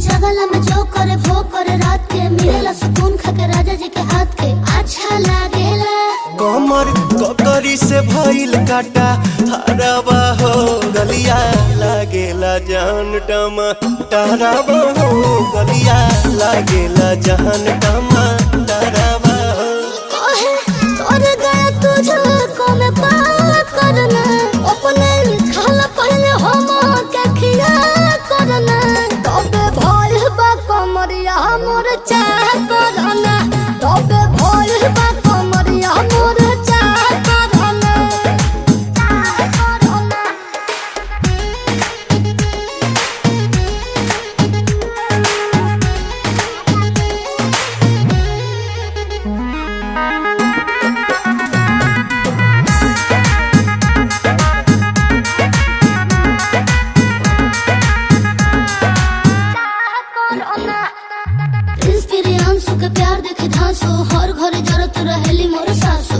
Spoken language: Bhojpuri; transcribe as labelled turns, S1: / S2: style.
S1: जगला में जो करे वो करे रात के मिलेला सुकून खाके राजा जी के हाथ के अच्छा लागेला।
S2: कमर ककरी से भइल काटा हराबा हो गलिया लागेला जान टमा डराबा हो गलिया लागेला जान टमा डराबा हो।
S1: कहे तोर गया तुझको मैं पार करना अपने खाला पहले हम के खिया करना तबे भोल बा कमरिया मोर चाह करना तबे भोल बा कमरिया मोर चाह करना चाह करना। प्रिंस प्रियांशु के प्यार देखे धांसो हर घरे जरूरत रहेली मोर सासू।